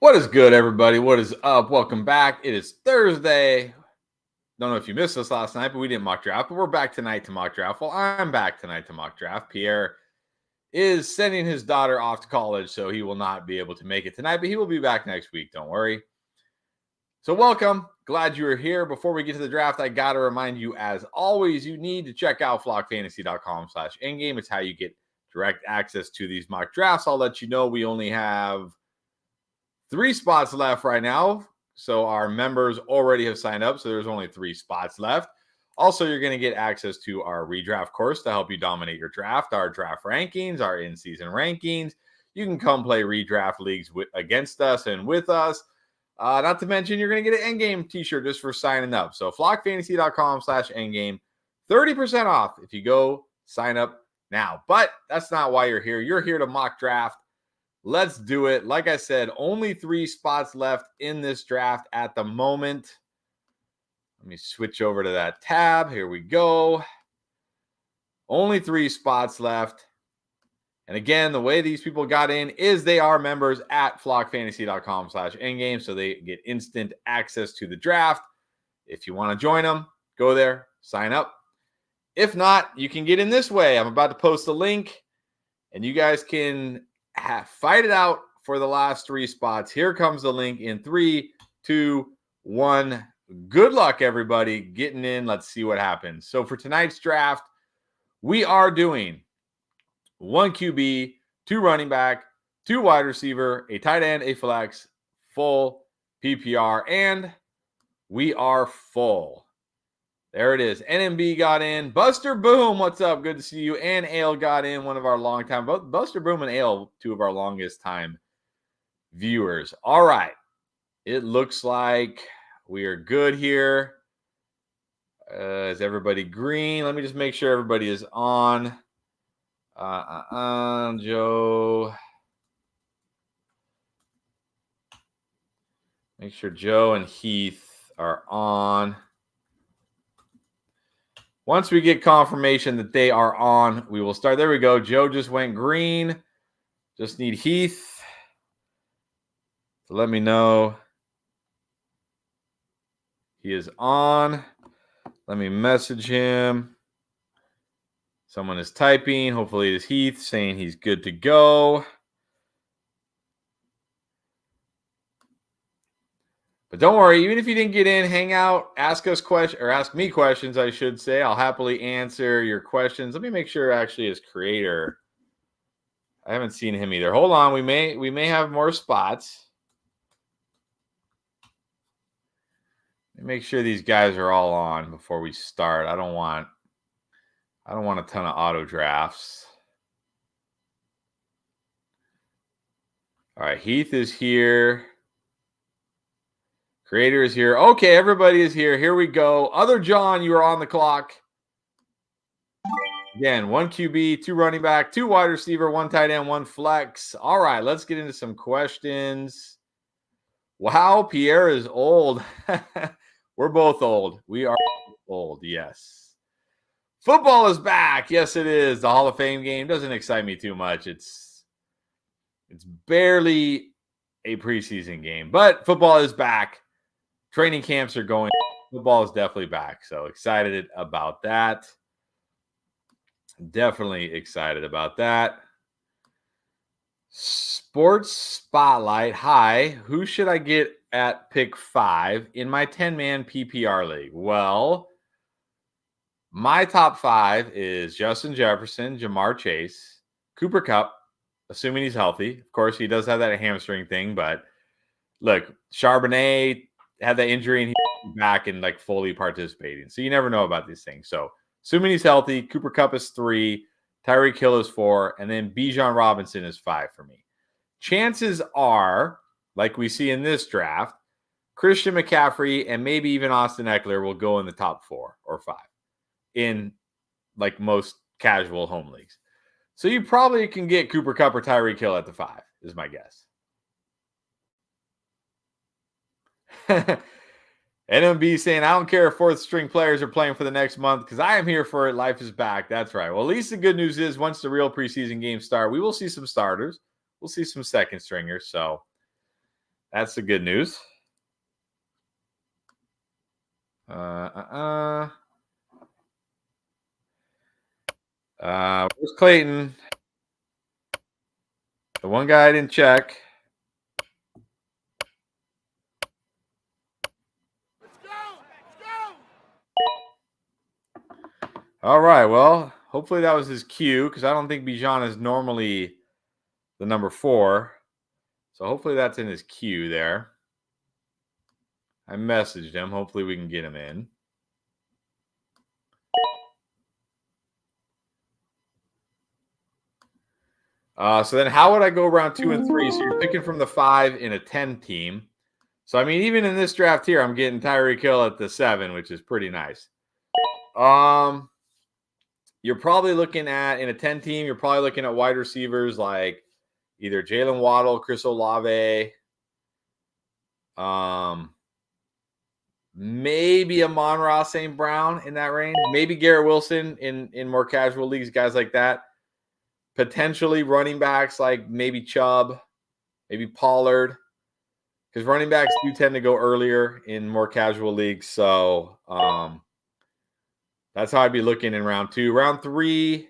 What is good, everybody? What is up? Welcome back. It is Thursday. Don't know if you missed us last night, but we didn't mock draft. But we're back tonight to mock draft. Well, I'm back tonight to mock draft. Pierre is sending his daughter off to college, so he will not be able to make it tonight, but he will be back next week. Don't worry. So, welcome. Glad you are here. Before we get to the draft, I got to remind you, as always, you need to check out flockfantasy.com/endgame. It's how you get direct access to these mock drafts. I'll let you know we only have 3 spots left right now. So our members already have signed up. So there's only 3 spots left. Also, you're going to get access to our redraft course to help you dominate your draft, our draft rankings, our in-season rankings. You can come play redraft leagues against us and with us. Not to mention, you're going to get an Endgame t-shirt just for signing up. So flockfantasy.com/endgame, 30% off if you go sign up now. But that's not why you're here. You're here to mock draft. Let's do it. Like I said, only 3 spots left in this draft at the moment. Let me switch over to that tab. Here we go. Only 3 spots left. And again, the way these people got in is they are members at flockfantasy.com/endgame, so they get instant access to the draft. If you want to join them, go there, sign up. If not, you can get in this way. I'm about to post a link, and you guys can fight it out for the last 3 spots. Here comes the link in 3, 2, 1. Good luck, everybody, getting in. Let's see what happens. So for tonight's draft, we are doing 1 QB, 2 running back, 2 wide receiver, a tight end, a flex, full PPR, and we are full. There it is. NMB got in. Buster Boom, what's up? Good to see you. And Ale got in, one of our long time. Both Buster Boom and Ale, 2 of our longest time viewers. All right. It looks like we are good here. Is everybody green? Let me just make sure everybody is on. Joe. Make sure Joe and Heath are on. Once we get confirmation that they are on, we will start. There we go. Joe just went green. Just need Heath to let me know he is on. Let me message him. Someone is typing. Hopefully it is Heath saying he's good to go. But don't worry, even if you didn't get in, hang out, ask us questions, or ask me questions, I should say. I'll happily answer your questions. Let me make sure actually his creator. I haven't seen him either. Hold on, we may have more spots. Let me make sure these guys are all on before we start. I don't want a ton of auto drafts. All right, Heath is here. Creator is here. Okay, everybody is here. Here we go. Other John, you are on the clock. Again, 1 QB, 2 running back, 2 wide receiver, 1 tight end, 1 flex. All right, let's get into some questions. Wow, Pierre is old. We're both old. We are old, yes. Football is back. Yes, it is. The Hall of Fame game doesn't excite me too much. It's barely a preseason game, but football is back. Training camps are going. Football is definitely back. So excited about that. Definitely excited about that. Sports Spotlight. Hi. Who should I get at pick 5 in my 10-man PPR league? Well, my top 5 is Justin Jefferson, Jamar Chase, Cooper Kupp, assuming he's healthy. Of course, he does have that hamstring thing, but look, Charbonnet had that injury and he's back and like fully participating. So you never know about these things. So assuming he's healthy, Cooper Kupp is 3, Tyreek Hill is 4, and then Bijan Robinson is 5 for me. Chances are, like we see in this draft, Christian McCaffrey and maybe even Austin Eckler will go in the top 4 or 5 in like most casual home leagues. So you probably can get Cooper Kupp or Tyreek Hill at the 5, is my guess. NMB saying, I don't care if 4th string players are playing for the next month because I am here for it. Life is back. That's right. Well, at least the good news is once the real preseason games start, we will see some starters. We'll see some second stringers. So That's the good news. Where's Clayton? The one guy I didn't check. All right. Well, hopefully that was his cue because I don't think Bijan is normally the number 4. So hopefully that's in his queue there. I messaged him. Hopefully we can get him in. So then how would I go around 2 and 3? So you're picking from the 5 in a 10 team. So I mean, even in this draft here, I'm getting Tyreek Hill at the 7, which is pretty nice. You're probably looking at, in a 10 team, you're probably looking at wide receivers like either Jalen Waddle, Chris Olave, maybe Amon-Ra St. Brown in that range, maybe Garrett Wilson in more casual leagues, guys like that. Potentially running backs like maybe Chubb, maybe Pollard, because running backs do tend to go earlier in more casual leagues. So that's how I'd be looking in round 2. Round 3,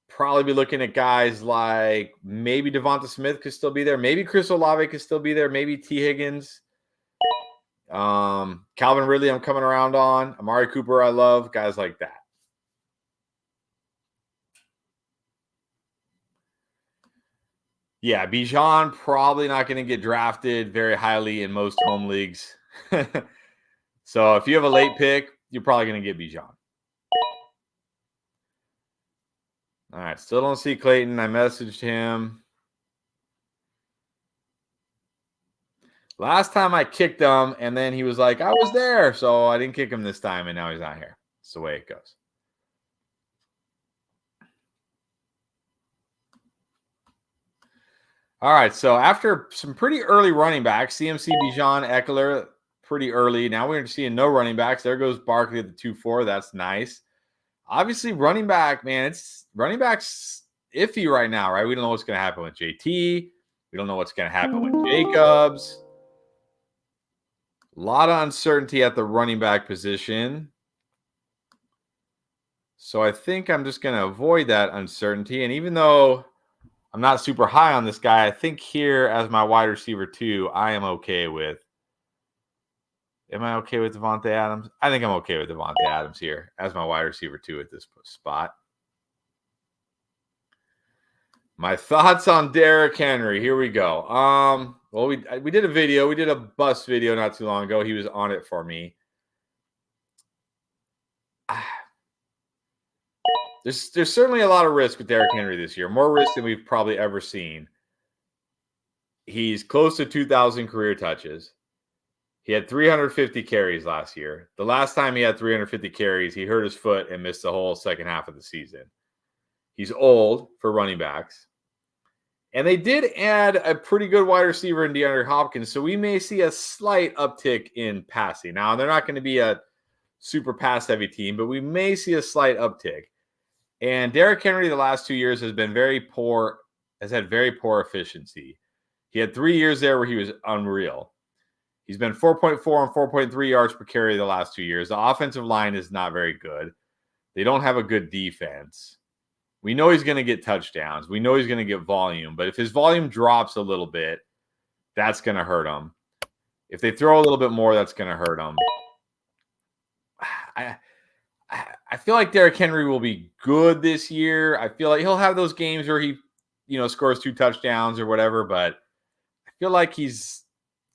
probably be looking at guys like maybe Devonta Smith could still be there. Maybe Chris Olave could still be there. Maybe T. Higgins. Calvin Ridley, I'm coming around on. Amari Cooper, I love. Guys like that. Yeah, Bijan probably not going to get drafted very highly in most home leagues. So if you have a late pick, you're probably going to get Bijan. All right, still don't see Clayton. I messaged him. Last time I kicked him, and then he was like, I was there. So I didn't kick him this time, and now he's not here. That's the way it goes. All right, so after some pretty early running backs, CMC, Bijan, Eckler, pretty early. Now we're seeing no running backs. There goes Barkley at the 2-4. That's nice. Obviously, running back, man, it's running back's iffy right now, right? We don't know what's going to happen with JT. We don't know what's going to happen with Jacobs. A lot of uncertainty at the running back position. So I think I'm just going to avoid that uncertainty. And even though I'm not super high on this guy, I think here as my wide receiver 2, I am okay with. Am I okay with Devontae Adams? I think I'm okay with Devontae Adams here as my wide receiver 2 at this spot. My thoughts on Derrick Henry. Here we go. Well, we did a video. We did a bust video not too long ago. He was on it for me. There's certainly a lot of risk with Derrick Henry this year. More risk than we've probably ever seen. He's close to 2,000 career touches. He had 350 carries last year. The last time he had 350 carries, he hurt his foot and missed the whole second half of the season. He's old for running backs. And they did add a pretty good wide receiver in DeAndre Hopkins, so we may see a slight uptick in passing. Now, they're not going to be a super pass-heavy team, but we may see a slight uptick. And Derrick Henry the last 2 years has been very poor, has had very poor efficiency. He had 3 years there where he was unreal. He's been 4.4 and 4.3 yards per carry the last 2 years. The offensive line is not very good. They don't have a good defense. We know he's going to get touchdowns. We know he's going to get volume. But if his volume drops a little bit, that's going to hurt him. If they throw a little bit more, that's going to hurt him. I feel like Derrick Henry will be good this year. I feel like he'll have those games where he, scores 2 touchdowns or whatever. But I feel like he's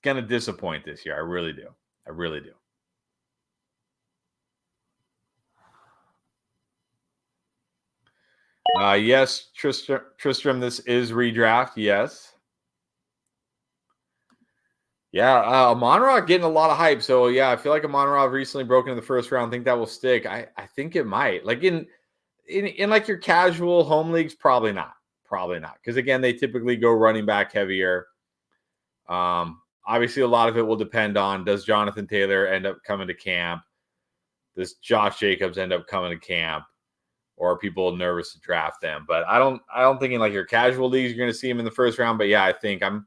going to disappoint this year. I really do. I really do. Yes, Tristram, this is redraft. Yes. Yeah, Amon-Ra getting a lot of hype. So, yeah, I feel like Amon-Ra recently broken in the first round. I think that will stick. I think it might. Like in like your casual home leagues, probably not. Probably not. Because, again, they typically go running back heavier. Obviously, a lot of it will depend on, does Jonathan Taylor end up coming to camp? Does Josh Jacobs end up coming to camp? Or are people nervous to draft them? But I don't think in like your casual leagues you're going to see him in the first round. But yeah, I think I'm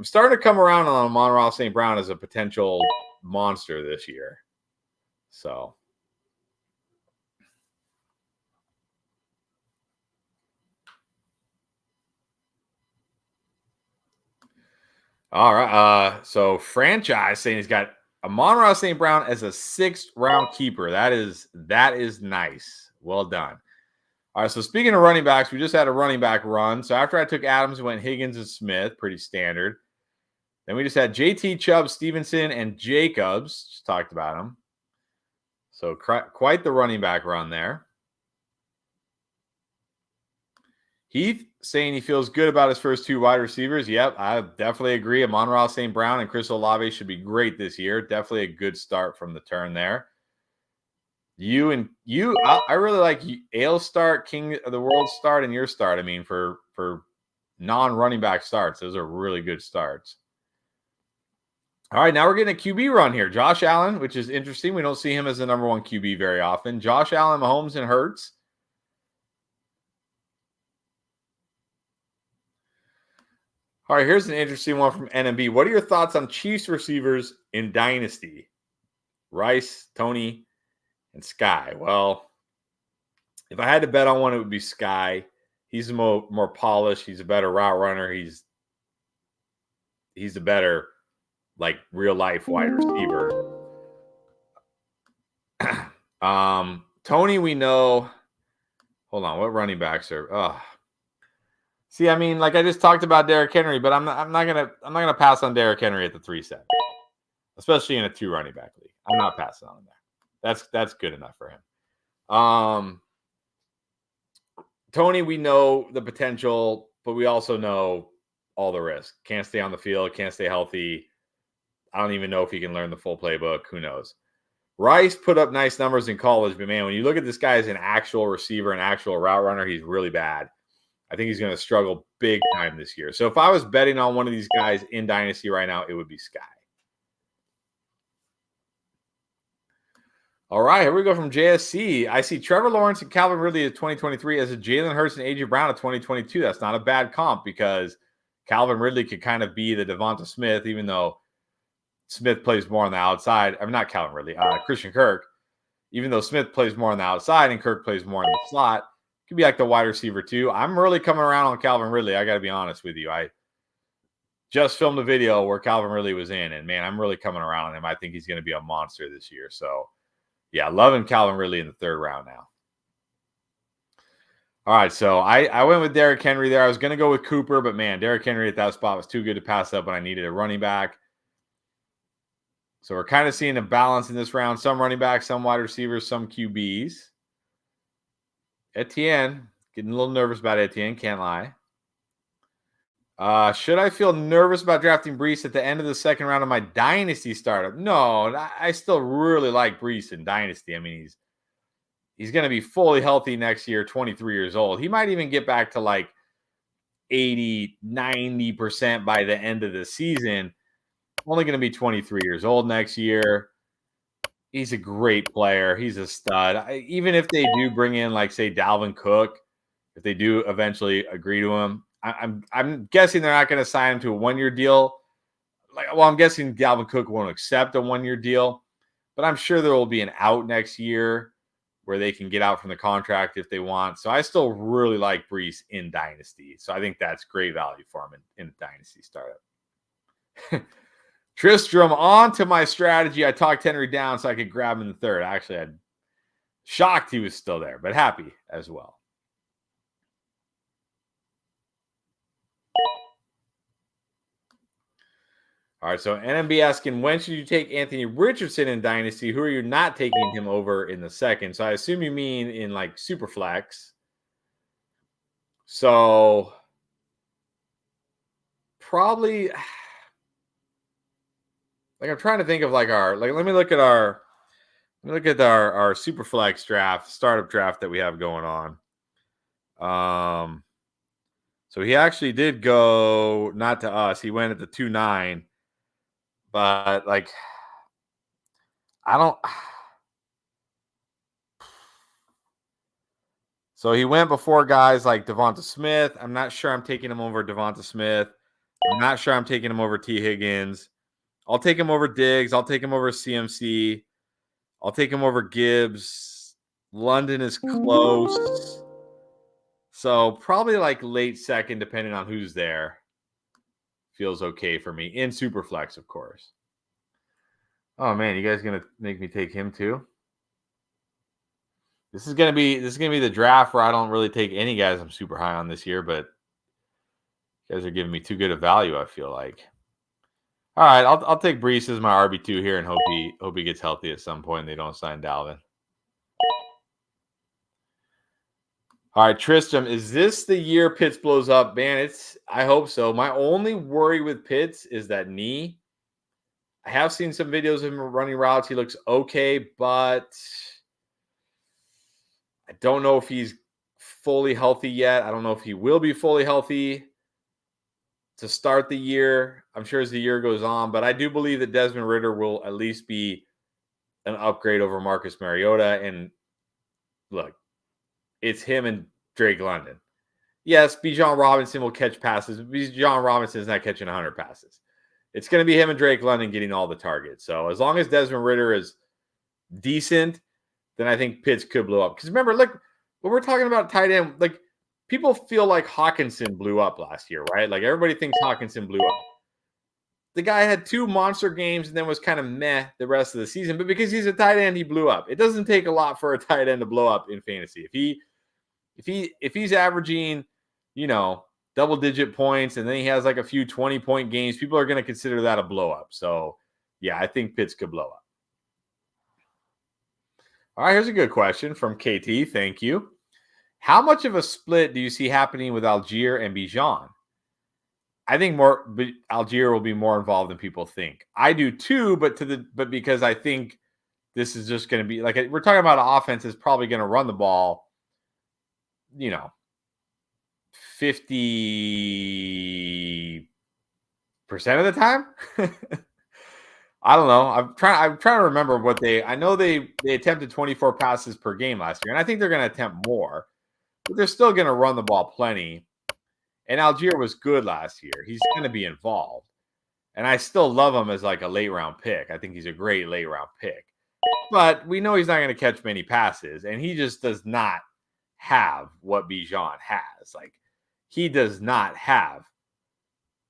I'm starting to come around on Amon-Ra St. Brown as a potential monster this year. So. All right. So franchise saying he's got Amon-Ra St. Brown as a 6th round keeper. That is nice. Well done. All right. So speaking of running backs, we just had a running back run. So after I took Adams, went Higgins and Smith, pretty standard. Then we just had JT, Chubb, Stevenson, and Jacobs. Just talked about them. So quite the running back run there. Heath saying he feels good about his first 2 wide receivers. Yep, I definitely agree. Amon-Ra St. Brown and Chris Olave should be great this year. Definitely a good start from the turn there. I really like Ale's start, King of the World start, and your start. I mean, for non-running back starts, those are really good starts. All right, now we're getting a QB run here. Josh Allen, which is interesting. We don't see him as the number 1 QB very often. Josh Allen, Mahomes, and Hurts. All right, here's an interesting one from NMB. What are your thoughts on Chiefs receivers in Dynasty? Rice, Tony, and Sky. Well, if I had to bet on one, it would be Sky. He's more polished. He's a better route runner. He's a better, like, real life wide receiver. Tony, we know. Hold on, what running backs are? See, I mean, like I just talked about Derrick Henry, but I'm not gonna pass on Derrick Henry at the 3-7, especially in a 2 running back league. I'm not passing on him there. That's good enough for him. Tony, we know the potential, but we also know all the risk. Can't stay on the field, can't stay healthy. I don't even know if he can learn the full playbook. Who knows? Rice put up nice numbers in college, but man, when you look at this guy as an actual receiver, an actual route runner, he's really bad. I think he's going to struggle big time this year. So if I was betting on one of these guys in Dynasty right now, it would be Sky. All right, here we go from JSC. I see Trevor Lawrence and Calvin Ridley of 2023 as a Jalen Hurts and A.J. Brown of 2022. That's not a bad comp because Calvin Ridley could kind of be the Devonta Smith, even though Smith plays more on the outside. I mean, not Calvin Ridley, Christian Kirk. Even though Smith plays more on the outside and Kirk plays more in the slot, could be like the wide receiver too. I'm really coming around on Calvin Ridley. I got to be honest with you. I just filmed a video where Calvin Ridley was in, and man, I'm really coming around on him. I think he's going to be a monster this year. So, yeah, loving Calvin Ridley in the 3rd round now. All right, so I went with Derrick Henry there. I was going to go with Cooper, but man, Derrick Henry at that spot was too good to pass up when I needed a running back. So we're kind of seeing a balance in this round. Some running backs, some wide receivers, some QBs. Etienne, getting a little nervous about Etienne, can't lie. Should I feel nervous about drafting Breece at the end of the 2nd round of my Dynasty startup? No, I still really like Breece in Dynasty. I mean, he's going to be fully healthy next year, 23 years old. He might even get back to like 80, 90% by the end of the season. Only going to be 23 years old next year. He's a great player. He's a stud. Even if they do bring in, like, say, Dalvin Cook, if they do eventually agree to him, I'm guessing they're not going to sign him to a 1-year deal. I'm guessing Dalvin Cook won't accept a 1-year deal, but I'm sure there will be an out next year where they can get out from the contract if they want. So I still really like Breece in Dynasty. So I think that's great value for him in a Dynasty startup. Tristram, on to my strategy. I talked Henry down so I could grab him in the 3rd. Actually, I'm shocked he was still there, but happy as well. All right, so NMB asking, when should you take Anthony Richardson in Dynasty? Who are you not taking him over in the 2nd? So I assume you mean in, like, Superflex. So probably, like, I'm trying to think of, like, let me look at our Superflex draft, startup draft that we have going on. So he actually did go not to us. He went at the 2-9, but, like, I don't. So he went before guys like Devonta Smith. I'm not sure I'm taking him over Devonta Smith. I'm not sure I'm taking him over T. Higgins. I'll take him over Diggs. I'll take him over CMC. I'll take him over Gibbs. London is close. So probably like late second, depending on who's there. Feels okay for me. In Superflex, of course. Oh man, you guys gonna make me take him too? This is gonna be the draft where I don't really take any guys I'm super high on this year, but you guys are giving me too good a value, I feel like. All right, I'll take Brees as my RB2 here and hope he gets healthy at some point and they don't sign Dalvin. All right, Tristram, is this the year Pitts blows up? Man, I hope so. My only worry with Pitts is that knee. I have seen some videos of him running routes. He looks okay, but I don't know if he's fully healthy yet. I don't know if he will be fully healthy to start the year. I'm sure as the year goes on, but I do believe that Desmond Ridder will at least be an upgrade over Marcus Mariota. And look, it's him and Drake London. Yes, Bijan Robinson will catch passes. Bijan Robinson is not catching 100 passes. It's going to be him and Drake London getting all the targets. So as long as Desmond Ridder is decent, then I think Pitts could blow up. Because remember, like when we're talking about tight end, like people feel like Hawkinson blew up last year, right? Like everybody thinks Hawkinson blew up. The guy had 2 monster games and then was kind of meh the rest of the season. But because he's a tight end, he blew up. It doesn't take a lot for a tight end to blow up in fantasy. If he's averaging, double-digit points and then he has like a few 20-point games, people are going to consider that a blow up. So, yeah, I think Pitts could blow up. All right, here's a good question from KT. Thank you. How much of a split do you see happening with Algier and Bijan? I think Algier will be more involved than people think. I do too, but because I think this is just going to be like we're talking about an offense is probably going to run the ball, 50% of the time. I don't know. I'm trying to remember what I know they attempted 24 passes per game last year, and I think they're going to attempt more, but they're still going to run the ball plenty. And Algier was good last year. He's going to be involved. And I still love him as like a late round pick. I think he's a great late round pick. But we know he's not going to catch many passes, and he just does not have what Bijan has. Like he does not have,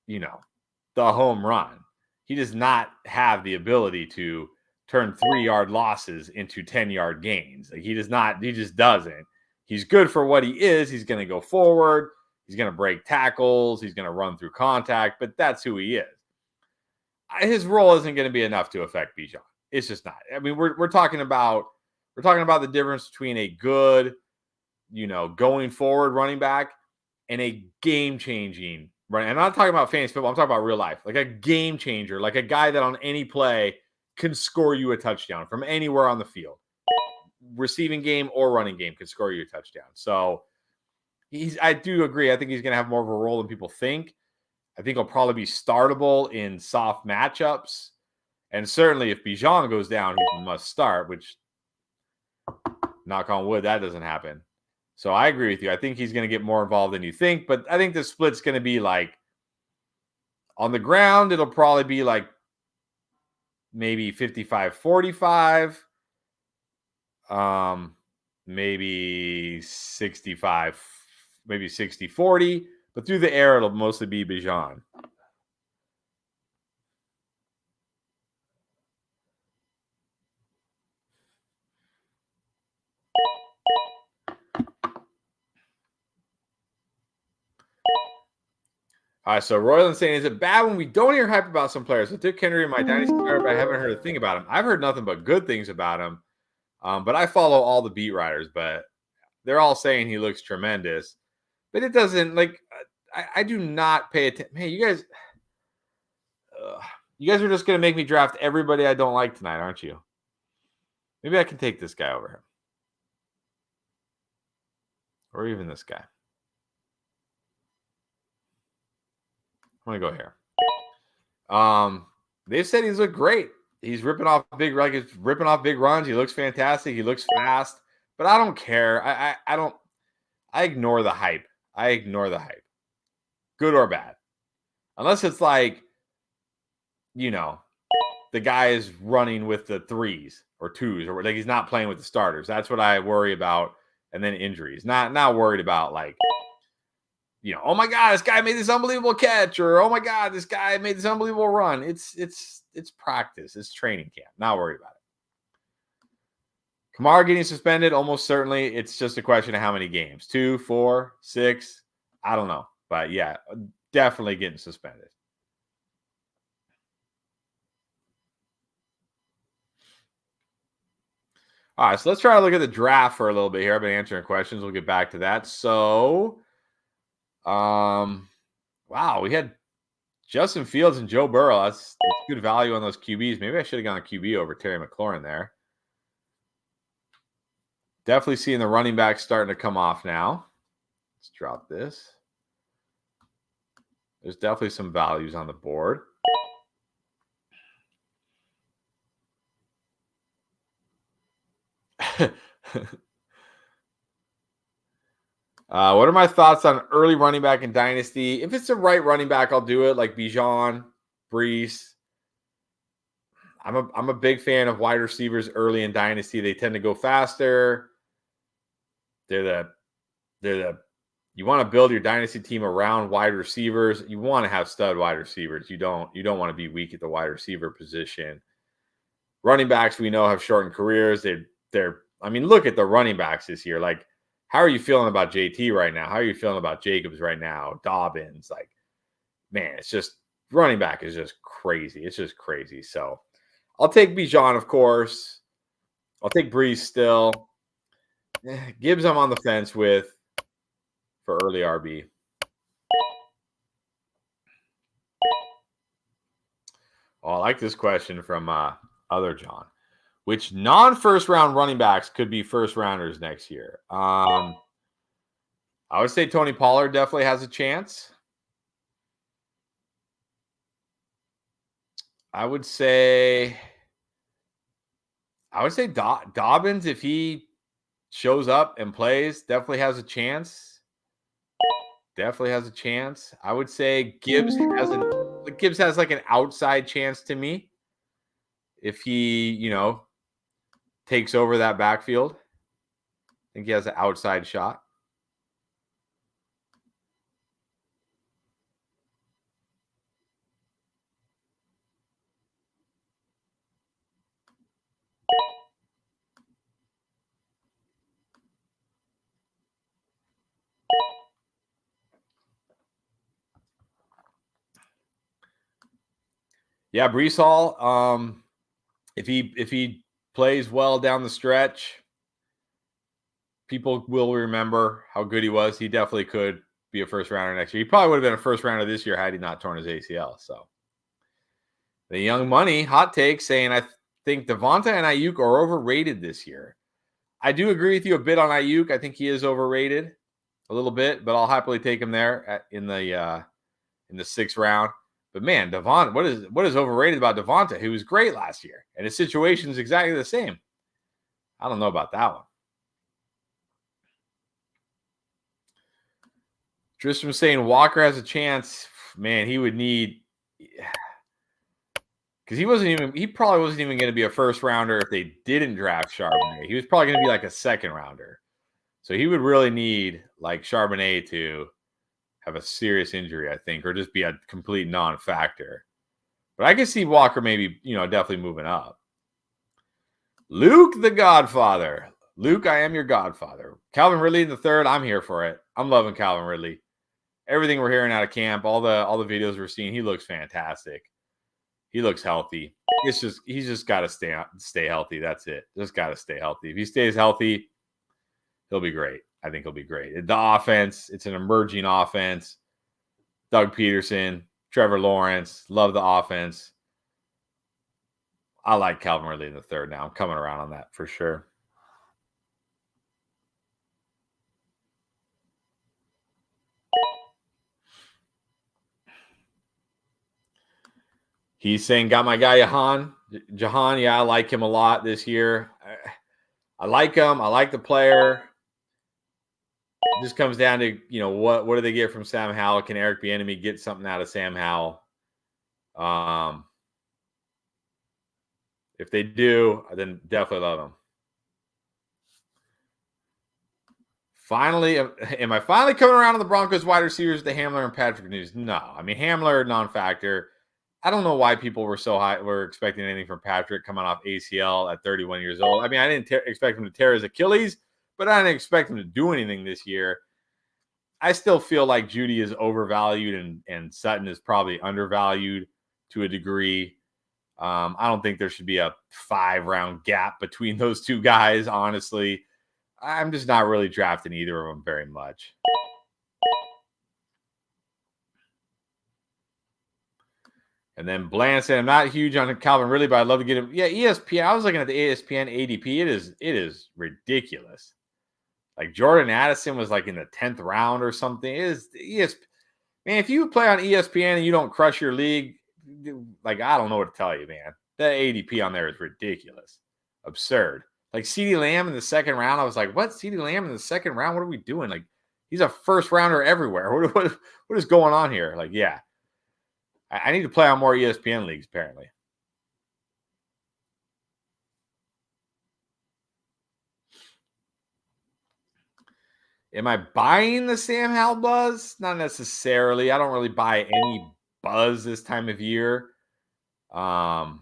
the home run. He does not have the ability to turn 3-yard losses into 10-yard gains. Like he just doesn't. He's good for what he is. He's going to go forward. He's going to break tackles. He's going to run through contact, but that's who he is. His role isn't going to be enough to affect Bijan. It's just not. I mean, we're talking about the difference between a good, going forward running back and a game-changing running. I'm not talking about fantasy football. I'm talking about real life, like a game changer, like a guy that on any play can score you a touchdown from anywhere on the field. Receiving game or running game can score you a touchdown. So I do agree. I think he's going to have more of a role than people think. I think he'll probably be startable in soft matchups. And certainly if Bijan goes down, he's a must start, which, knock on wood, that doesn't happen. So I agree with you. I think he's going to get more involved than you think. But I think the split's going to be like on the ground, it'll probably be like maybe 55-45. Maybe 65, maybe 60-40, but through the air, it'll mostly be Bijan. All right, so Royland saying, is it bad when we don't hear hype about some players? I took Henry in my dynasty starter, but I haven't heard a thing about him. I've heard nothing but good things about him. But I follow all the beat writers, but they're all saying he looks tremendous. But it doesn't, like, I do not pay attention. Hey, you guys are just going to make me draft everybody I don't like tonight, aren't you? Maybe I can take this guy over him. Or even this guy. I'm going to go here. They've said he's looked great. He's ripping off big runs. He looks fantastic. He looks fast. But I don't care. I ignore the hype. Good or bad. Unless it's like, you know, the guy is running with the threes or twos, or like he's not playing with the starters. That's what I worry about. And then injuries. Not worried about like, oh my God, this guy made this unbelievable catch, or oh my God, this guy made this unbelievable run. It's practice, it's training camp. Not worried about it. Kamara getting suspended, almost certainly. It's just a question of how many games. 2, 4, 6. I don't know. But yeah, definitely getting suspended. All right, so let's try to look at the draft for a little bit here. I've been answering questions. We'll get back to that. So, wow, we had Justin Fields and Joe Burrow. That's good value on those QBs. Maybe I should have gone a QB over Terry McLaurin there. Definitely seeing the running back starting to come off now. Let's drop this. There's definitely some values on the board. What are my thoughts on early running back in Dynasty? If it's the right running back, I'll do it, like Bijan, Brees. I'm a big fan of wide receivers early in Dynasty. They tend to go faster. They're the you want to build your Dynasty team around wide receivers. You want to have stud wide receivers. You don't want to be weak at the wide receiver position. Running backs, we know, have shortened careers. I mean, look at the running backs this year. Like, how are you feeling about JT right now? How are you feeling about Jacobs right now? Dobbins, like, man, it's just running back is just crazy. It's just crazy. So I'll take Bijan, of course. I'll take Brees still. Gibbs, I'm on the fence with for early RB. Oh, I like this question from other John. Which non-first round running backs could be first rounders next year? I would say Tony Pollard definitely has a chance. I would say Dobbins, if he shows up and plays, definitely has a chance. Definitely has a chance. I would say Gibbs has like an outside chance to me if he, takes over that backfield. I think he has an outside shot. Yeah, Brees Hall. If he plays well down the stretch, people will remember how good he was. He definitely could be a first rounder next year. He probably would have been a first rounder this year had he not torn his ACL. So the Young Money hot take saying, I think Devonta and Ayuk are overrated this year. I do agree with you a bit on Ayuk. I think he is overrated a little bit, but I'll happily take him there in the 6th round. But man, Devonta, what is overrated about Devonta? He was great last year, and his situation is exactly the same. I don't know about that one. Tristram saying Walker has a chance. Man, he would need, because he probably wasn't even going to be a first rounder if they didn't draft Charbonnet. He was probably going to be like a second rounder. So he would really need like Charbonnet to have a serious injury, I think, or just be a complete non-factor. But I can see Walker maybe, definitely moving up. Luke the Godfather. Luke, I am your godfather. Calvin Ridley in the 3rd. I'm here for it. I'm loving Calvin Ridley. Everything we're hearing out of camp, all the videos we're seeing, he looks fantastic. He looks healthy. He's just got to stay healthy. That's it. Just got to stay healthy. If he stays healthy, he'll be great. I think he'll be great. The offense, it's an emerging offense. Doug Peterson, Trevor Lawrence, love the offense. I like Calvin Ridley in the 3rd now. I'm coming around on that for sure. He's saying, got my guy Jahan. Yeah, I like him a lot this year. I like him. I like the player. just comes down to, what do they get from Sam Howell? Can Eric Bieniemy get something out of Sam Howell? If they do, then definitely love him. Finally, am I finally coming around on the Broncos wide receivers, the Hamler and Patrick news? No. I mean, Hamler, non-factor. I don't know why people were expecting anything from Patrick coming off ACL at 31 years old. I mean, I didn't expect him to tear his Achilles, but I didn't expect him to do anything this year. I still feel like Judy is overvalued and Sutton is probably undervalued to a degree. I don't think there should be a 5-round gap between those two guys, honestly. I'm just not really drafting either of them very much. And then Bland said, I'm not huge on Calvin Ridley, but I'd love to get him. Yeah, ESPN. I was looking at the ESPN ADP. It is ridiculous. Like Jordan Addison was like in the 10th round or something. It is man, if you play on ESPN and you don't crush your league, like I don't know what to tell you, man. That ADP on there is ridiculous. Absurd. Like CeeDee Lamb in the second round, I was like, what? CeeDee Lamb in the second round? What are we doing? Like, he's a first rounder everywhere. What is going on here? Like, yeah. I need to play on more ESPN leagues, apparently. Am I buying the Sam Howell buzz? Not necessarily. I don't really buy any buzz this time of year. But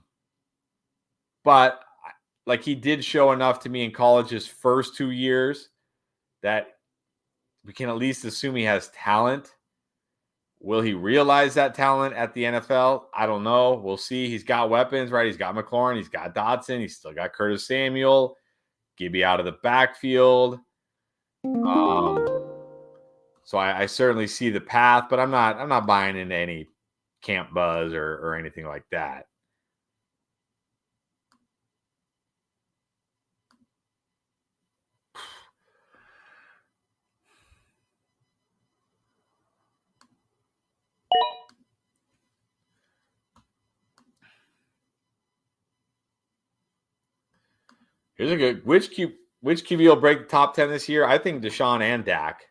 like he did show enough to me in college his first 2 years that we can at least assume he has talent. Will he realize that talent at the NFL? I don't know. We'll see. He's got weapons, right? He's got McLaurin. He's got Dotson. He's still got Curtis Samuel. Gibby out of the backfield. So I certainly see the path, but I'm not buying into any camp buzz or anything like that. Here's a good which QB will break the top 10 this year? I think Deshaun and Dak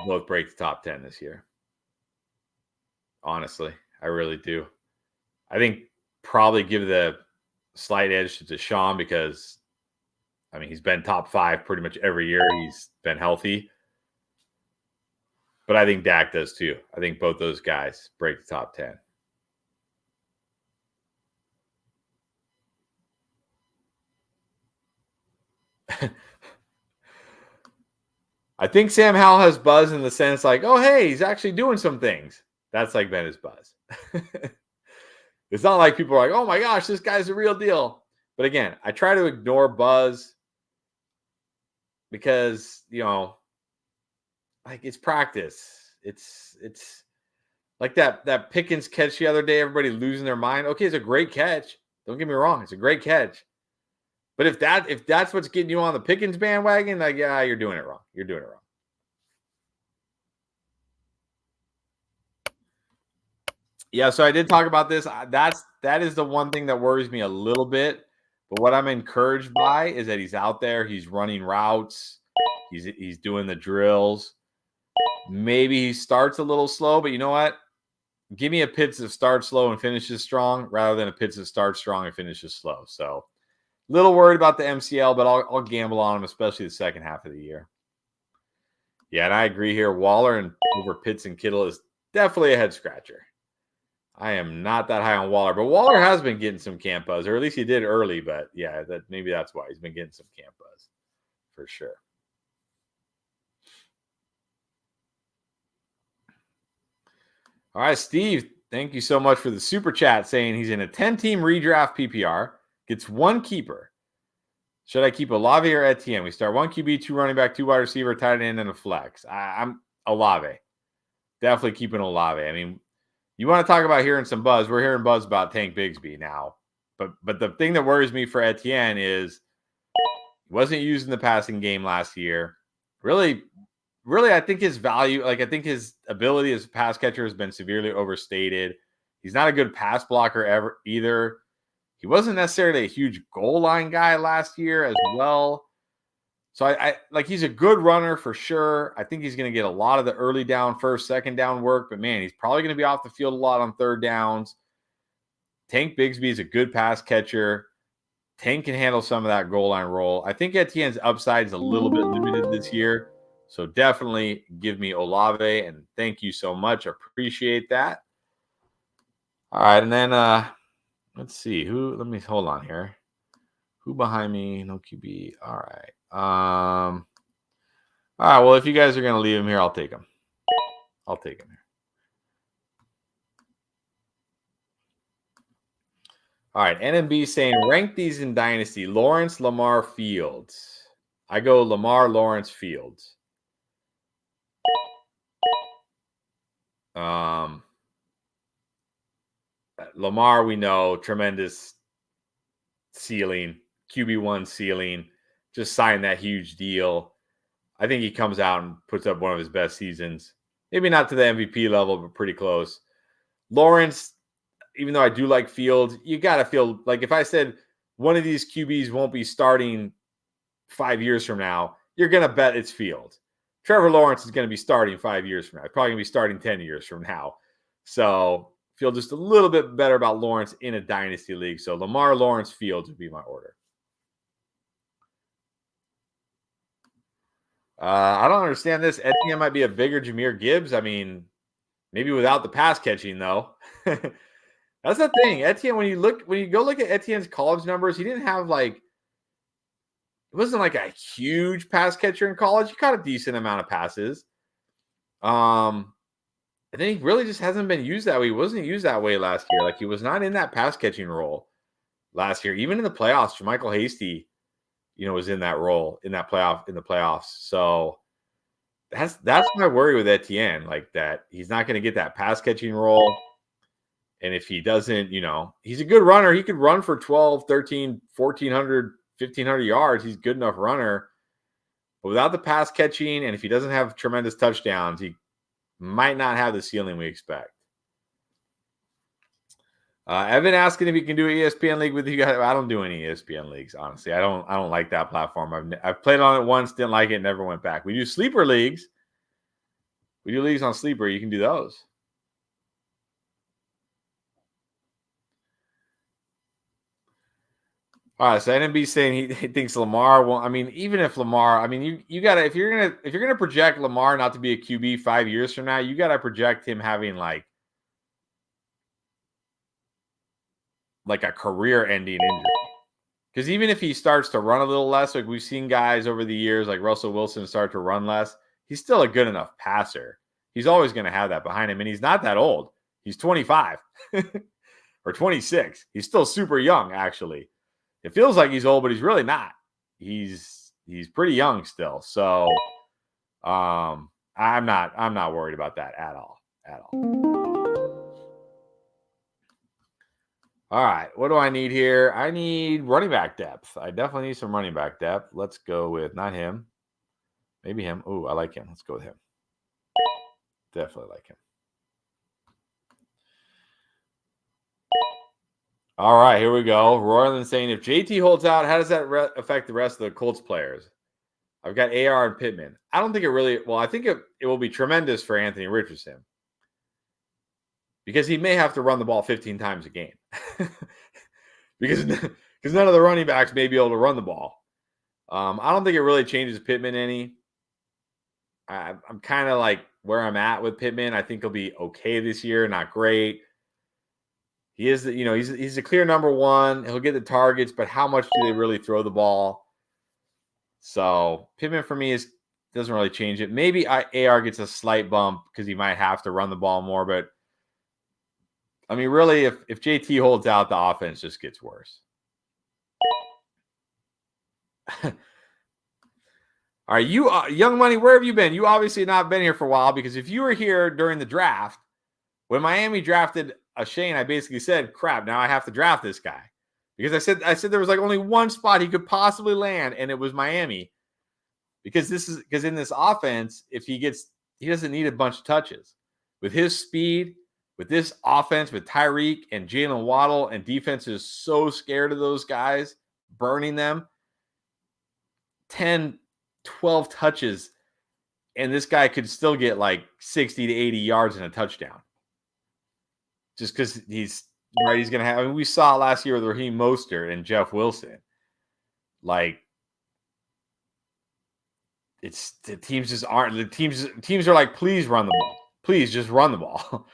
both break the top 10 this year. Honestly, I really do. I think probably give the slight edge to Deshaun because, I mean, he's been top 5 pretty much every year. He's been healthy. But I think Dak does too. I think both those guys break the top 10. I think Sam Howell has buzz in the sense like, oh, hey, he's actually doing some things. That's like been his buzz. It's not like people are like, oh my gosh, this guy's a real deal. But again, I try to ignore buzz because, like it's practice. It's like that Pickens catch the other day, everybody losing their mind. Okay, it's a great catch. Don't get me wrong, it's a great catch. But if that's what's getting you on the Pickens bandwagon, like, yeah, you're doing it wrong. You're doing it wrong. Yeah, so I did talk about this. That is the one thing that worries me a little bit. But what I'm encouraged by is that he's out there, he's running routes, he's doing the drills. Maybe he starts a little slow, but you know what? Give me a Pitts that starts slow and finishes strong rather than a Pitts that starts strong and finishes slow. So little worried about the MCL, but I'll gamble on him, especially the second half of the year. Yeah, and I agree here. Waller and over Pitts and Kittle is definitely a head scratcher. I am not that high on Waller, but Waller has been getting some camp buzz, or at least he did early. But yeah, maybe that's why he's been getting some camp buzz for sure. All right, Steve, thank you so much for the super chat saying he's in a 10-team redraft PPR, gets one keeper. Should I keep Olave or Etienne? We start 1 QB, 2 running back, 2 wide receiver, tight end, and a flex. I'm Olave. Definitely keeping Olave. I mean, you want to talk about hearing some buzz. We're hearing buzz about Tank Bigsby now. But the thing that worries me for Etienne is he wasn't used in the passing game last year. Really, I think his value, I think his ability as a pass catcher has been severely overstated. He's not a good pass blocker ever either. He wasn't necessarily a huge goal line guy last year as well. So I like he's a good runner for sure. I think he's going to get a lot of the early down, first, second down work, but man, he's probably going to be off the field a lot on third downs. Tank Bigsby is a good pass catcher. Tank can handle some of that goal line roll. I think Etienne's upside is a little bit limited this year. So definitely give me Olave, and thank you so much. Appreciate that. All right, and then let's see who. Let me hold on here. Who behind me? No QB. All right. All right. Well, if you guys are gonna leave him here, I'll take him. I'll take him here. All right. NMB saying rank these in Dynasty: Lawrence, Lamar, Fields. I go Lamar, Lawrence, Fields. Lamar, we know, tremendous ceiling, QB1 ceiling, just signed that huge deal. I think he comes out and puts up one of his best seasons. Maybe not to the MVP level, but pretty close. Lawrence, even though I do like Fields, you got to feel like if I said one of these QBs won't be starting 5 years from now, you're going to bet it's Fields. Trevor Lawrence is going to be starting 5 years from now. Probably going to be starting 10 years from now. So feel just a little bit better about Lawrence in a dynasty league. So Lamar, Lawrence, Fields would be my order. I don't understand this. Etienne might be a bigger Jahmyr Gibbs. I mean, maybe without the pass catching though. That's the thing. Etienne, when you go look at Etienne's college numbers, he didn't have like it wasn't like a huge pass catcher in college. He caught a decent amount of passes. And then he really just hasn't been used that way. He wasn't used that way last year. Like he was not in that pass catching role last year. Even in the playoffs, Jermichael Hasty, was in that role in the playoffs. So that's my worry with Etienne, like that he's not going to get that pass catching role. And if he doesn't, he's a good runner. He could run for 12, 13, 1,400, 1,500 yards. He's a good enough runner. But without the pass catching, and if he doesn't have tremendous touchdowns, he might not have the ceiling we expect. Evan asking if he can do an ESPN league with you guys. I don't do any ESPN leagues, honestly. I don't like that platform. I've played on it once, didn't like it, never went back. We do sleeper leagues. We do leagues on sleeper. You can do those. All right, so NMB saying he thinks Lamar won't. I mean, even if Lamar, you gotta if you're gonna project Lamar not to be a QB 5 years from now, you gotta project him having like a career-ending injury. Because even if he starts to run a little less, like we've seen guys over the years, like Russell Wilson, start to run less, he's still a good enough passer. He's always going to have that behind him, and he's not that old. He's 25 or 26. He's still super young, actually. It feels like he's old, but he's really not. He's pretty young still. So I'm not worried about that at all. All right, what do I need here? I need running back depth. I definitely need some running back depth. Let's go with not him. Maybe him. Ooh, I like him. Let's go with him. Definitely like him. All right, here we go. Royland saying, if JT holds out, how does that affect the rest of the Colts players? I've got AR and Pittman. I don't think it really – well, I think it will be tremendous for Anthony Richardson because he may have to run the ball 15 times a game because none of the running backs may be able to run the ball. I don't think it really changes Pittman any. I'm kind of like where I'm at with Pittman. I think he'll be okay this year, not great. He is, he's a clear number one. He'll get the targets, but how much do they really throw the ball? So Pittman for me doesn't really change it. Maybe AR gets a slight bump because he might have to run the ball more. But I mean, really, if JT holds out, the offense just gets worse. All right, you Young Money, where have you been? You obviously not been here for a while because if you were here during the draft, when Miami drafted Shane, I basically said, crap, now I have to draft this guy. Because I said there was like only one spot he could possibly land, and it was Miami. Because in this offense, he doesn't need a bunch of touches. With his speed, with this offense, with Tyreek and Jalen Waddle, and defense is so scared of those guys, burning them. 10 12 touches, and this guy could still get like 60 to 80 yards and a touchdown. Just because he's right, he's gonna have. I mean, we saw last year with Raheem Mostert and Jeff Wilson. Like, it's the teams just aren't. The teams are like, please run the ball. Please just run the ball.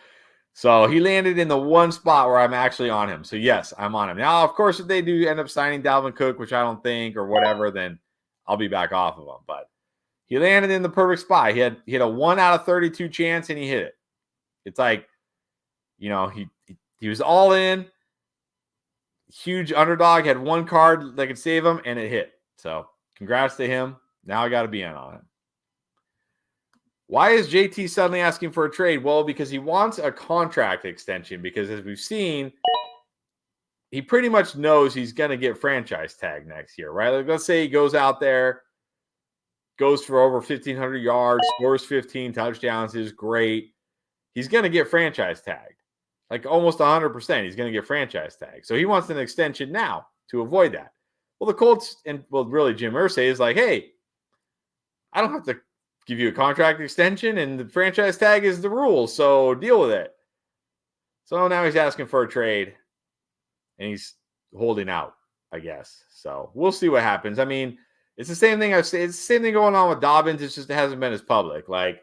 So he landed in the one spot where I'm actually on him. So yes, I'm on him. Now, of course, if they do end up signing Dalvin Cook, which I don't think, or whatever, then I'll be back off of him. But he landed in the perfect spot. He had a 1 out of 32 chance and he hit it. It's like, you know, he was all in. Huge underdog, had one card that could save him, and it hit. So congrats to him. Now I got to be in on him. Why is JT suddenly asking for a trade? Well, because he wants a contract extension, because as we've seen, he pretty much knows he's going to get franchise tag next year, right? Like, let's say he goes out there, goes for over 1,500 yards, scores 15 touchdowns, is great. He's going to get franchise tagged. Like almost 100%, he's going to get franchise tag. So he wants an extension now to avoid that. Well, the Colts and, well, really Jim Irsay is like, hey, I don't have to give you a contract extension, and the franchise tag is the rule, so deal with it. So now he's asking for a trade, and he's holding out, I guess. So we'll see what happens. I mean, it's the same thing I've said. It's the same thing going on with Dobbins. It's just it hasn't been as public. Like,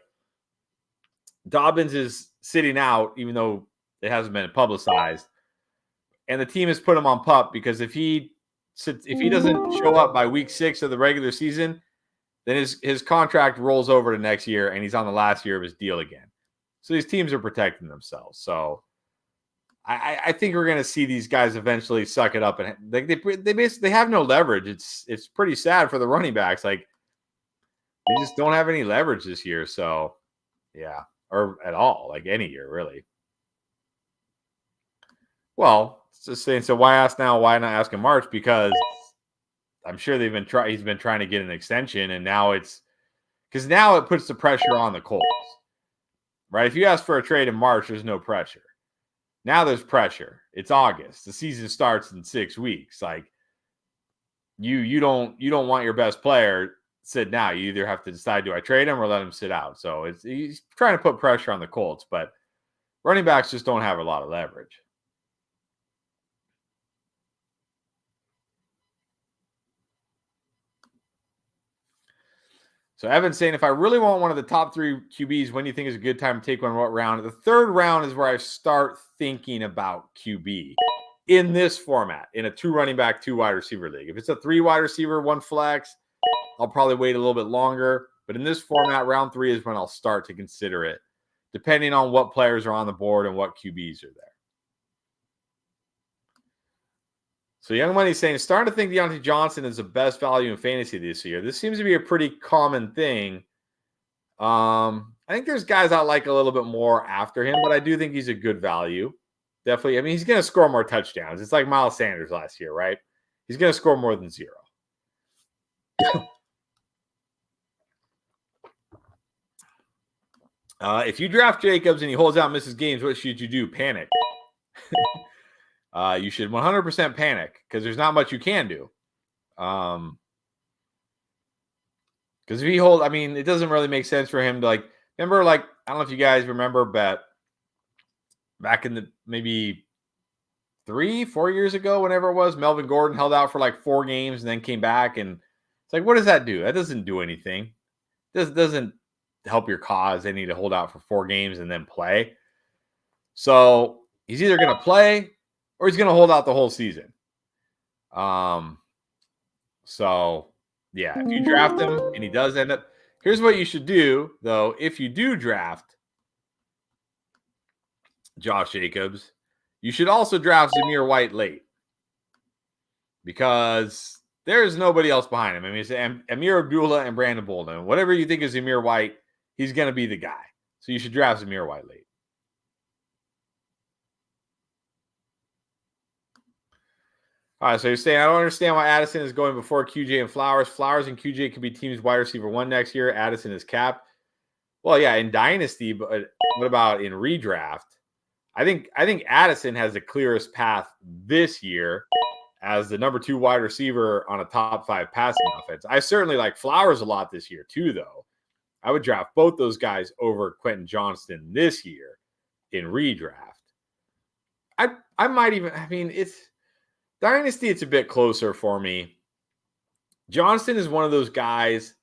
Dobbins is sitting out, even though it hasn't been publicized, and the team has put him on PUP because if he doesn't show up by week 6 of the regular season, then his contract rolls over to next year, and he's on the last year of his deal again. So these teams are protecting themselves. So I think we're going to see these guys eventually suck it up, and they basically have no leverage. It's pretty sad for the running backs. Like, they just don't have any leverage this year. So yeah, or at all, like any year really. Well, it's just saying. So why ask now? Why not ask in March? Because I'm sure he's been trying to get an extension, and now it's because now it puts the pressure on the Colts, right? If you ask for a trade in March, there's no pressure. Now there's pressure. It's August. The season starts in 6 weeks. Like, you don't want your best player sit now. You either have to decide, do I trade him or let him sit out? So he's trying to put pressure on the Colts, but running backs just don't have a lot of leverage. So Evan's saying, if I really want one of the top 3 QBs, when do you think is a good time to take one? What round? The 3rd round is where I start thinking about QB in this format, in a 2 running back, 2 wide receiver league. If it's a 3 wide receiver, 1 flex, I'll probably wait a little bit longer. But in this format, round 3 is when I'll start to consider it, depending on what players are on the board and what QBs are there. So Young Money's saying, starting to think Deontay Johnson is the best value in fantasy this year. This seems to be a pretty common thing. I think there's guys I like a little bit more after him, but I do think he's a good value. Definitely. I mean, he's going to score more touchdowns. It's like Miles Sanders last year, right? He's going to score more than 0. If you draft Jacobs and he holds out and misses games, what should you do? Panic. You should 100% panic because there's not much you can do. Because if he I mean, it doesn't really make sense for him to, like, remember, like, I don't know if you guys remember, but back in the maybe 3-4 years ago, whenever it was, Melvin Gordon held out for like 4 games and then came back. And it's like, what does that do? That doesn't do anything. This doesn't help your cause. They need to hold out for 4 games and then play. So he's either going to play or he's going to hold out the whole season. So yeah, if you draft him and he does end up, here's what you should do though. If you do draft Josh Jacobs, you should also draft Zamir White late because there's nobody else behind him. I mean, it's Amir Abdullah and Brandon Bolden. Whatever you think is Zamir White, he's going to be the guy. So you should draft Zamir White late. All right, so you're saying, I don't understand why Addison is going before QJ and Flowers. Flowers and QJ could be teams wide receiver 1 next year. Addison is capped. Well, yeah, in Dynasty, but what about in redraft? I think Addison has the clearest path this year as the number 2 wide receiver on a top 5 passing offense. I certainly like Flowers a lot this year too, though. I would draft both those guys over Quentin Johnston this year in redraft. I might even, I mean, it's Dynasty, it's a bit closer for me. Johnston's one of those guys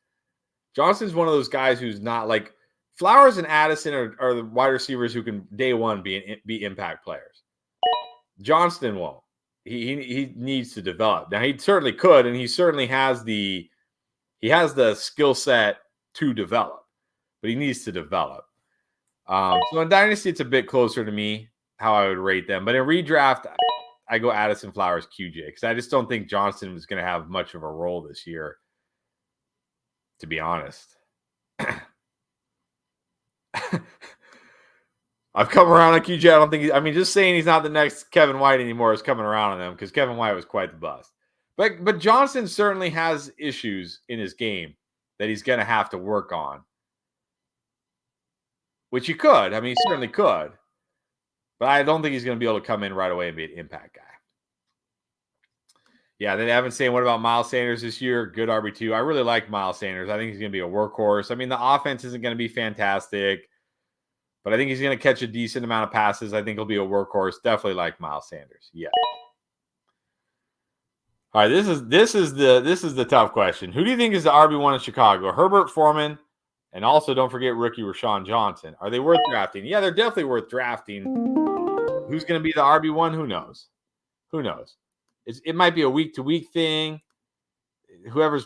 who's not like Flowers and Addison are the wide receivers who can day one be impact players. Johnston won't. He needs to develop. Now he certainly could, and he certainly has the skill set to develop, but he needs to develop. So in Dynasty, it's a bit closer to me how I would rate them. But in redraft, I go Addison, Flowers, QJ, because I just don't think Johnston was going to have much of a role this year, to be honest. I've come around on QJ. I don't think just saying he's not the next Kevin White anymore is coming around on him because Kevin White was quite the bust. But Johnston certainly has issues in his game that he's going to have to work on, which he could. I mean, he certainly could. But I don't think he's going to be able to come in right away and be an impact guy. Yeah, then Evan's saying, what about Miles Sanders this year? Good RB2. I really like Miles Sanders. I think he's going to be a workhorse. I mean, the offense isn't going to be fantastic, but I think he's going to catch a decent amount of passes. I think he'll be a workhorse. Definitely like Miles Sanders. Yeah. All right, this is the tough question. Who do you think is the RB1 in Chicago? Herbert, Foreman, and also don't forget rookie Rashawn Johnson. Are they worth drafting? Yeah, they're definitely worth drafting. Who's going to be the RB1? Who knows? It might be a week-to-week thing. Whoever's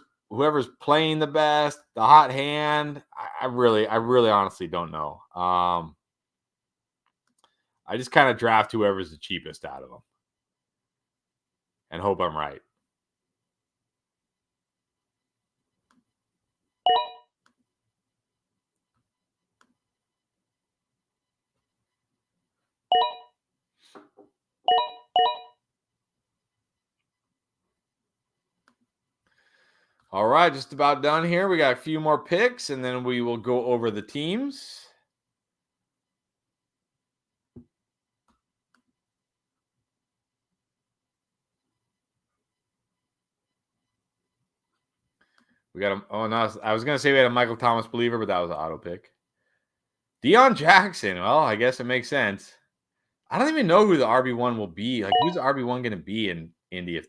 playing the best, the hot hand. I really honestly don't know. I just kind of draft whoever's the cheapest out of them and hope I'm right. All right, just about done here. We got a few more picks, and then we will go over the teams. We got I was going to say we had a Michael Thomas believer, but that was an auto pick. Deion Jackson. Well, I guess it makes sense. I don't even know who the RB1 will be. Like, who's the RB1 going to be in Indy if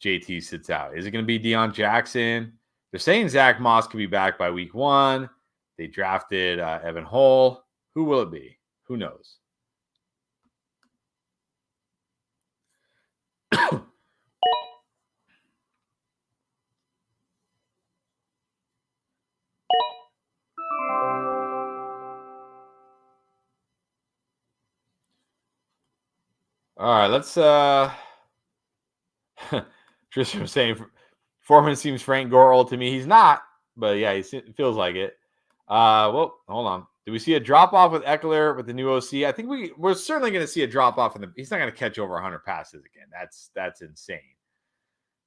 JT sits out? Is it going to be Deion Jackson? They're saying Zach Moss could be back by week 1. They drafted Evan Hull. Who will it be? Who knows? All right, let's Tristan was saying Foreman seems Frank Gore old to me. He's not, but yeah, he feels like it. Well, hold on. Do we see a drop off with Eckler with the new OC? I think we're certainly going to see a drop off he's not going to catch over 100 passes again. That's insane.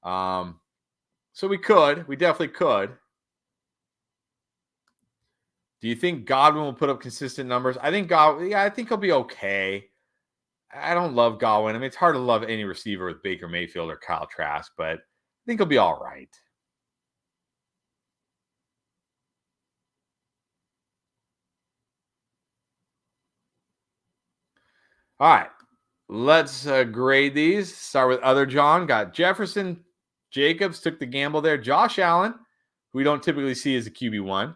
So we definitely could. Do you think Godwin will put up consistent numbers? I think he'll be okay. I don't love Godwin. I mean, it's hard to love any receiver with Baker Mayfield or Kyle Trask, but I think he'll be all right. All right. Let's grade these. Start with other John. Got Jefferson. Jacobs took the gamble there. Josh Allen, who we don't typically see as a QB1.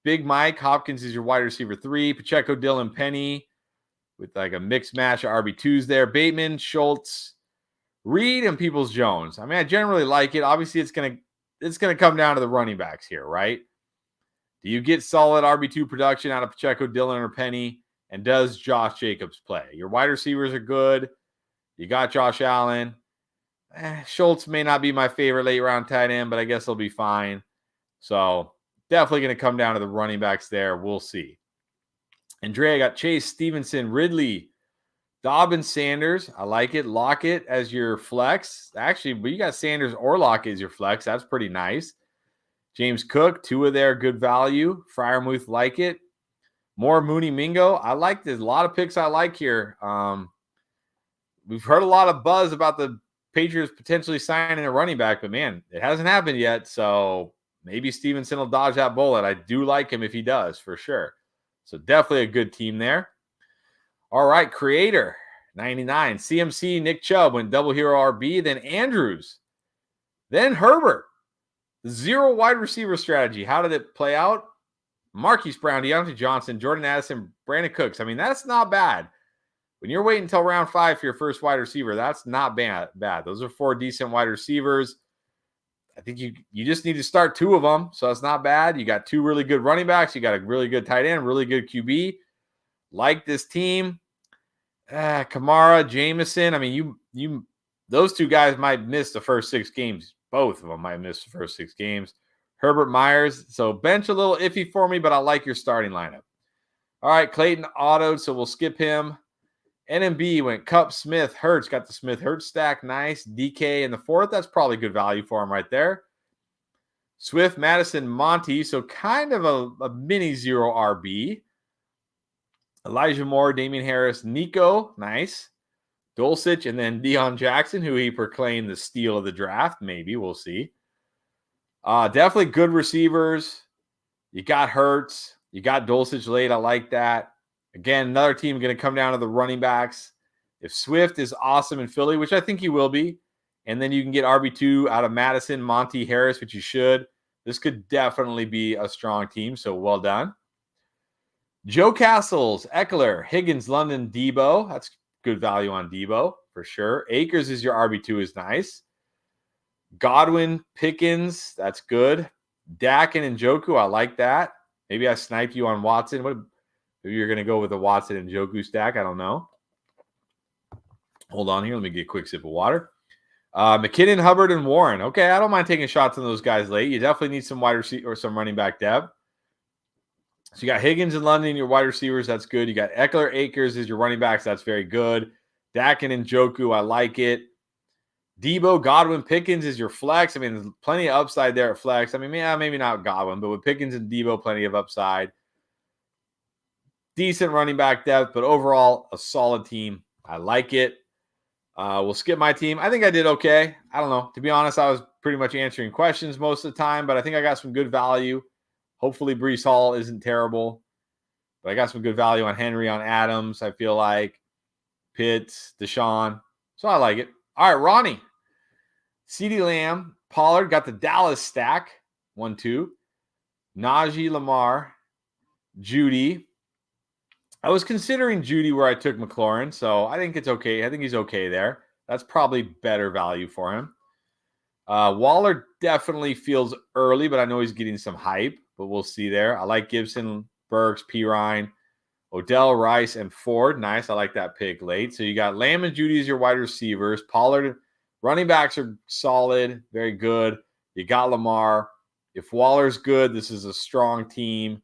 Big Mike. Hopkins is your wide receiver 3. Pacheco, Dillon, Penny with like a mixed match of RB2s there. Bateman, Schultz, Reed, and Peoples-Jones. I mean, I generally like it. Obviously, it's gonna come down to the running backs here, right? Do you get solid RB2 production out of Pacheco, Dillon, or Penny? And does Josh Jacobs play? Your wide receivers are good. You got Josh Allen. Schultz may not be my favorite late round tight end, but I guess he'll be fine. So definitely going to come down to the running backs there. We'll see. Andrea got Chase, Stevenson, Ridley, Dobbins, Sanders. I like it. Lockett as your flex. Actually, but you got Sanders or Lockett as your flex. That's pretty nice. James Cook, Tua there, good value. Freiermuth, like it. More Mooney Mingo. I like this. A lot of picks I like here. we've heard a lot of buzz about the Patriots potentially signing a running back, but man, it hasn't happened yet. So maybe Stevenson will dodge that bullet. I do like him if he does, for sure. So definitely a good team there. All right, Creator, 99. CMC, Nick Chubb went double hero RB, then Andrews, then Herbert. Zero wide receiver strategy. How did it play out? Marquise Brown, Deontay Johnson, Jordan Addison, Brandon Cooks. I mean, that's not bad. When you're waiting until round 5 for your first wide receiver, that's not bad. Those are 4 decent wide receivers. I think you just need to start 2 of them, so that's not bad. You got 2 really good running backs. You got a really good tight end, really good QB. Like this team. Kamara, Jameson. I mean, you those 2 guys might miss the first 6 games. Both of them might miss the first 6 games. Herbert Myers. So bench a little iffy for me, but I like your starting lineup. All right, Clayton autoed, so we'll skip him. NMB went Cup, Smith, Hurts. Got the Smith Hurts stack. Nice. DK in the 4th. That's probably good value for him right there. Swift, Madison, Monty. So kind of a mini 0 RB. Elijah Moore, Damian Harris, Nico. Nice. Dulcich, and then Deion Jackson, who he proclaimed the steal of the draft. Maybe. We'll see. Definitely good receivers. You got Hurts. You got Dulcich late. I like that. Again, another team going to come down to the running backs. If Swift is awesome in Philly, which I think he will be, and then you can get RB2 out of Madison, Monty, Harris, which you should, this could definitely be a strong team, so well done. Joe Castles, Eckler, Higgins, London, Debo. That's good value on Debo, for sure. Akers is your RB2 is nice. Godwin, Pickens, that's good. Dak and Njoku, I like that. Maybe I sniped you on Watson. Maybe you're going to go with the Watson and Njoku stack. I don't know. Hold on here. Let me get a quick sip of water. McKinnon, Hubbard, and Warren. Okay, I don't mind taking shots on those guys late. You definitely need some wide receiver or some running back depth. So you got Higgins and London, your wide receivers. That's good. You got Eckler, Akers as your running backs. That's very good. Dak and Njoku, I like it. Debo, Godwin, Pickens is your flex. I mean, there's plenty of upside there at flex. I mean, yeah, maybe not Godwin, but with Pickens and Debo, plenty of upside. Decent running back depth, but overall, a solid team. I like it. We'll skip my team. I think I did okay. I don't know. To be honest, I was pretty much answering questions most of the time, but I think I got some good value. Hopefully, Breece Hall isn't terrible, but I got some good value on Henry, on Adams, I feel like. Pitts, Deshaun. So I like it. All right, Ronnie. CeeDee Lamb, Pollard got the Dallas stack. 1-2. Najee, Lamar, Judy. I was considering Judy where I took McLaurin, so I think it's okay. I think he's okay there. That's probably better value for him. Waller definitely feels early, but I know he's getting some hype, but we'll see there. I like Gibson, Burks, Pirine, Odell, Rice, and Ford. Nice. I like that pick late. So you got Lamb and Judy as your wide receivers. Pollard, running backs are solid, very good. You got Lamar. If Waller's good, this is a strong team.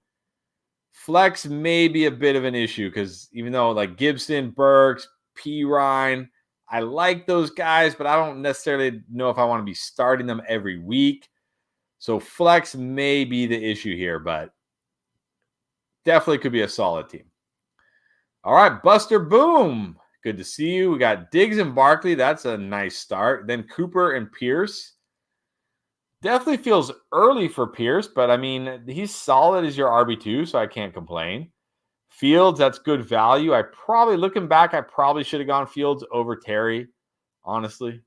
Flex may be a bit of an issue because even though like Gibson, Burks, Pirine, I like those guys, but I don't necessarily know if I want to be starting them every week. So flex may be the issue here, but definitely could be a solid team. All right, Buster Boom. Good to see you. We got Diggs and Barkley. That's a nice start. Then Cooper and Pierce. Definitely feels early for Pierce, but I mean, he's solid as your RB2, so I can't complain. Fields, that's good value. Looking back, I probably should have gone Fields over Terry, honestly.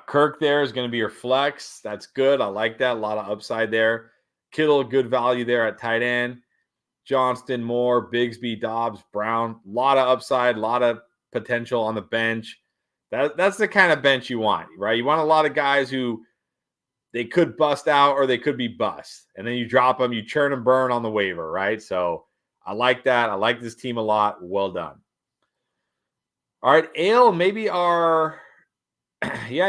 Kirk there is going to be your flex. That's good. I like that. A lot of upside there. Kittle, good value there at tight end. Johnston, Moore, Bigsby, Dobbs, Brown. A lot of upside, a lot of potential on the bench. That's the kind of bench you want, right? You want a lot of guys who they could bust out or they could be bust. And then you drop them, you churn and burn on the waiver, right? So I like that. I like this team a lot. Well done. All right, Ale, maybe I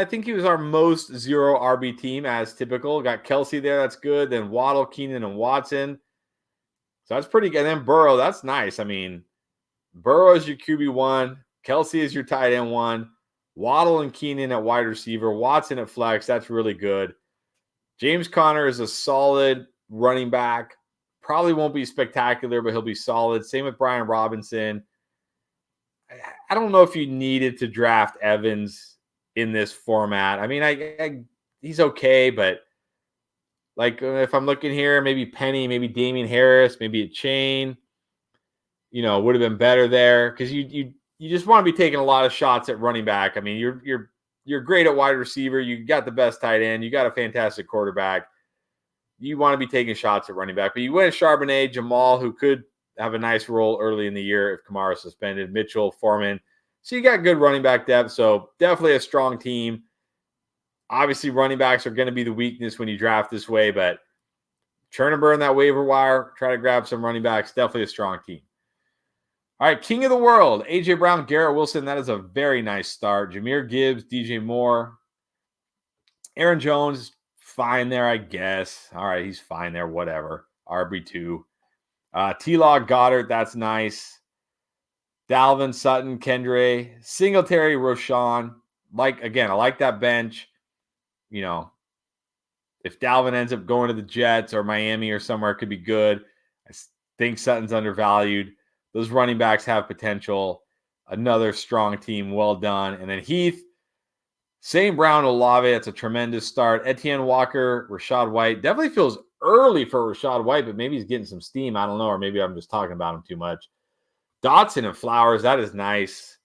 think he was our most 0 RB team as typical. Got Kelsey there. That's good. Then Waddle, Keenan, and Watson. So that's pretty good. And then Burrow, that's nice. I mean, Burrow is your QB1. Kelsey is your tight end 1. Waddle and Keenan at wide receiver. Watson at flex. That's really good. James Conner is a solid running back. Probably won't be spectacular, but he'll be solid. Same with Brian Robinson. I don't know if you needed to draft Evans in this format. I mean, he's okay, but like if I'm looking here, maybe Penny, maybe Damian Harris, maybe a Chain, would have been better there because you just want to be taking a lot of shots at running back. I mean, you're great at wide receiver. You got the best tight end. You got a fantastic quarterback. You want to be taking shots at running back, but you went Charbonnet, Jamal, who could have a nice role early in the year if Kamara's suspended, Mitchell, Foreman. So you got good running back depth. So definitely a strong team. Obviously, running backs are going to be the weakness when you draft this way, but churn and burn that waiver wire, try to grab some running backs. Definitely a strong team. All right, King of the World, A.J. Brown, Garrett Wilson. That is a very nice start. Jahmyr Gibbs, DJ Moore. Aaron Jones, fine there, I guess. All right, he's fine there, whatever. RB2. T-Log, Goddard, that's nice. Dalvin, Sutton, Kendre, Singletary, Roshan. I like that bench. If Dalvin ends up going to the Jets or Miami or somewhere, it could be good. I think Sutton's undervalued. Those running backs have potential. Another strong team, well done. And then Heath, St. Brown, Olave, that's a tremendous start. Etienne Walker, Rachaad White. Definitely feels early for Rachaad White, but maybe he's getting some steam. I don't know, or maybe I'm just talking about him too much. Dotson and Flowers, that is nice.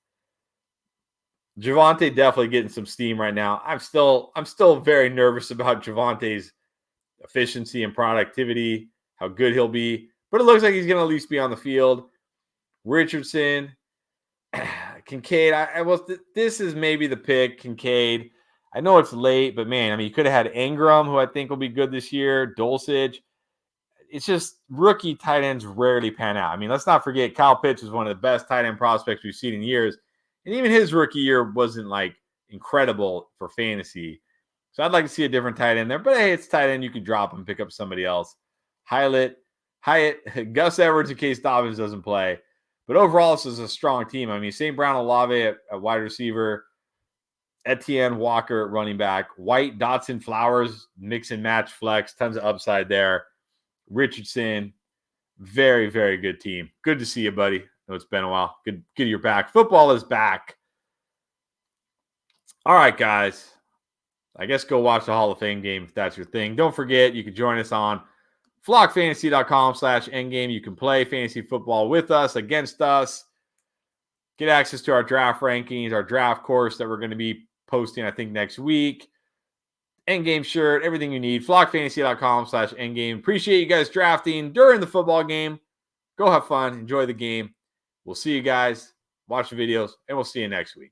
Javonte definitely getting some steam right now. I'm still very nervous about Javante's efficiency and productivity, how good he'll be. But it looks like he's going to at least be on the field. Richardson, Kincaid. This is maybe the pick, Kincaid. I know it's late, but man, I mean, you could have had Ingram, who I think will be good this year, Dulcich. It's just rookie tight ends rarely pan out. I mean, let's not forget Kyle Pitts was one of the best tight end prospects we've seen in years. And even his rookie year wasn't like incredible for fantasy. So I'd like to see a different tight end there. But hey, it's tight end. You can drop him, pick up somebody else. Hyatt, Gus Edwards in case Dobbins doesn't play. But overall, this is a strong team. I mean, St. Brown, Olave at wide receiver. Etienne Walker at running back. White, Dotson, Flowers, mix and match flex. Tons of upside there. Richardson, very, very good team. Good to see you, buddy. I know it's been a while. Good you're back. Football is back. All right, guys. I guess go watch the Hall of Fame game if that's your thing. Don't forget, you can join us on flockfantasy.com/endgame. You can play fantasy football with us, against us. Get access to our draft rankings, our draft course that we're going to be posting, I think, next week. Endgame shirt, everything you need. Flockfantasy.com/endgame. Appreciate you guys drafting during the football game. Go have fun. Enjoy the game. We'll see you guys. Watch the videos, and we'll see you next week.